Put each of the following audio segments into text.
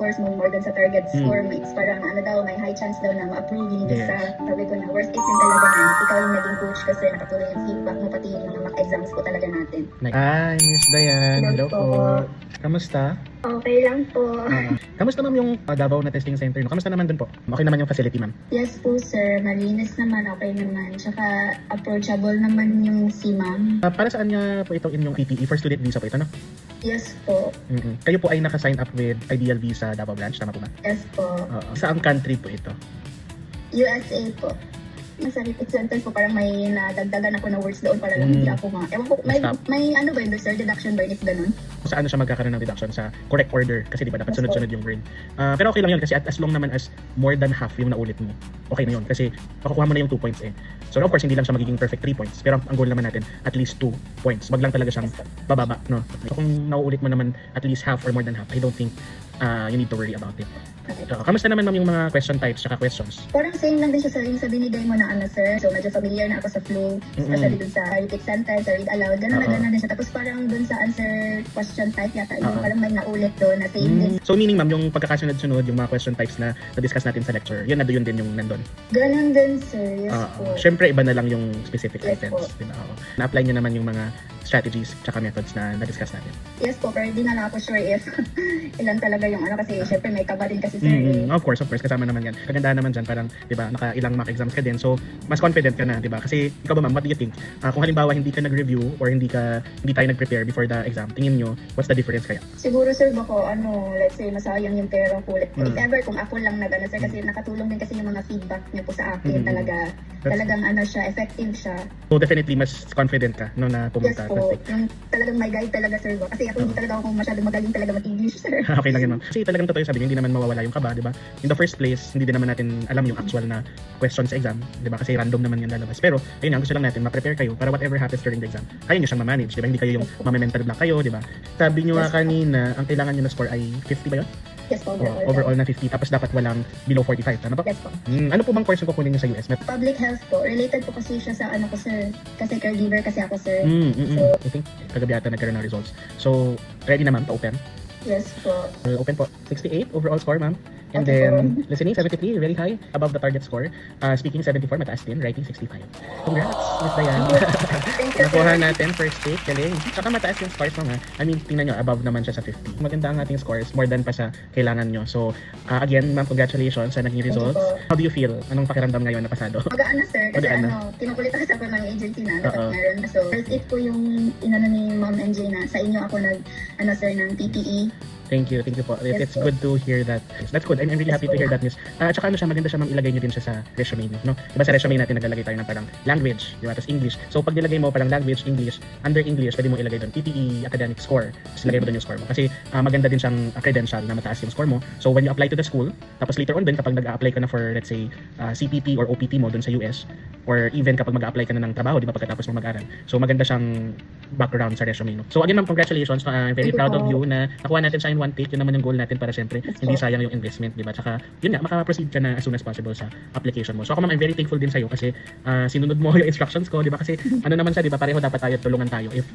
scores mo more than sa target score mo, it's parang ano daw, may high chance daw na ma-approve yung sa sabi ko na worst case din talaga na ikaw yung naging coach kasi nakatuloy yung feedback mo pati yung mga mock exams po talaga natin. Hi, Miss Dayan. Hello po. Kamusta? Okay lang po. Kamusta ma'am yung Davao na testing center? No? Kamusta naman dun po? Okay naman yung facility ma'am? Yes po sir, malinis naman, okay naman. Tsaka approachable naman yung si ma'am. Para saan niya po itong inyong PTE for student visa po ito, no? Yes po. Kayo po ay naka-sign up with Ideal Visa Davao Branch, tama po ba? Yes po. Saang country po ito? USA po. Sa repeat sentence po parang may nadagdagan ako na words doon para lang hindi ako ewan ko, may ano ba yun sir, deduction ba yun if ganun? Kung saan siya magkakaroon ng deduction sa correct order kasi di ba dapat sunod-sunod yung word. Pero okay lang yun kasi as long naman as more than half yung naulit mo, okay na yun kasi makukuha mo na yung 2 points eh. So of course hindi lang siya magiging perfect 3 points pero ang goal naman natin at least 2 points. Wag lang talaga siyang bababa, no? So, kung nauulit mo naman at least half or more than half, I don't think you need to worry about it. Kamusta naman ma'am yung mga question types tsaka questions? Parang same lang din siya sa binigay mo na ano sir. So medyo familiar na ako sa flow, especially dun sa repeat sentence or read aloud. Ganun na ganun din siya. Tapos parang dun sa answer question type yata, yung parang may naulit doon na same din. So meaning ma'am, yung pagkakasunod-sunod, yung mga question types na na-discuss natin sa lecture, yun na doon din yung nandun? Ganun din sir, yes po. Siyempre iba na lang yung specific Yes items. Diba? Na-apply nyo naman yung mga strategies tsaka methods na na-discuss natin. Yes po, pero di na lang ako sure if ilan talaga yung ano kasi syempre may kaba din kasi sir. Of course, kasama naman yan. Kagandahan naman dyan, parang, di ba, naka-ilang mock exams ka din. So, mas confident ka na, di ba? Kasi, ikaw ba ma'am, what do you think? Kung halimbawa, hindi ka nag-review or hindi tayo nag-prepare before the exam, tingin nyo, what's the difference kaya? Siguro sir, bako, let's say, masayang yung pera ko. If ever, kung ako lang nag-ano sir, kasi nakatulong din kasi yung mga feedback niyo po sa akin. Talagang siya, effective siya. So, definitely, mas confident ka, no, na pumunta. Yes po, yung talagang may guide talaga sir. Kasi ako hindi talaga ako masyadong magaling talaga mag-English sir. Okay lang yun, ma'am. Kasi talagang totoo yung sabi niyo, hindi naman mawawala yung kaba, di ba? In the first place, hindi din naman natin alam yung actual na question sa exam, di ba? Kasi random naman yung lalabas. Pero, ayun nga, gusto lang natin ma-prepare kayo para whatever happens during the exam, kaya nyo siyang ma-manage, di ba? Hindi kayo yung mental block kayo, di ba? Sabi nyo nga kanina, ang kailangan nyo na score ay 50 ba yun? Yes po, overall na 50, tapos dapat walang below 45, tama ba? Yes po. Ano po bang course yung kukunin nyo sa US? Public health po. Related po kasi siya sa ano ko sir. Kasi caregiver kasi ako sir. So, I think kagabi ata nagkaroon ng results. So, ready na ma'am, pa-open? Yes po. Open po. 68 overall score ma'am. And Okay then, listening 73, very high, above the target score. Speaking 74, mataas din. Writing 65. Congrats, Miss Dayan. Thank you Nakuha sir. natin first take, galing. Saka mataas yung scores mo nga. I mean, tingnan nyo, above naman siya sa 50. Maganda ang ating scores, more than pa sa kailangan nyo. So, again, ma'am, congratulations sa naging results. How do you feel? Anong pakiramdam ngayon na pasado? Magaan na sir. Kasi Magaan na. kinukulit kasi ako ng agency na dapat meron. So, first aid po yung inano ni Ma'am NJ na sa inyo ako sir, ng PTE. Thank you po. Yes, It's po. good to hear that. That's good. I'm really happy to hear that, Miss. Tsaka siya, maganda siya, ma'am, ilagay nyo din siya sa resume niyo, no? Diba sa resume natin, naglalagay tayo ng parang language, diba? Tapos English. So, pag nilagay mo parang language, English, under English, pwede mo ilagay doon PTE, academic score. Tapos ilagay mo doon yung score mo. Kasi maganda din siyang credential na mataas yung score mo. So, when you apply to the school, tapos later on din, kapag nag-a-apply ka na for, let's say, CPT or OPT mo doon sa US, or even kapag mag-a-apply ka na ng trabaho, di ba, pagkatapos mo mag-aral. So, maganda siyang background sa resume, no? So, again, ma'am, congratulations. I'm very proud of you na nakuha natin siya in one take. Yun naman yung goal natin para syempre hindi sayang yung investment, di ba? Tsaka yun nga, maka-proceed ka na as soon as possible sa application mo. So ako ma'am, I'm very thankful din sa'yo kasi sinunod mo yung instructions ko, di ba? Kasi ano naman siya, di ba? Pareho dapat tayo, tulungan tayo. If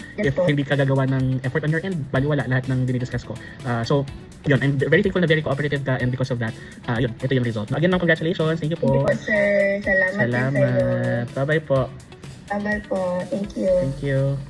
hindi ka gagawa ng effort on your end, baliwala lahat ng dinidiscuss ko. So yun, I'm very thankful na very cooperative ka, and because of that, yun, ito yung result. Again ma'am, congratulations. Thank you po. Thank you po sir. Salamat. Salamat. Bye-bye po. Bye-bye po. Thank you. Thank you.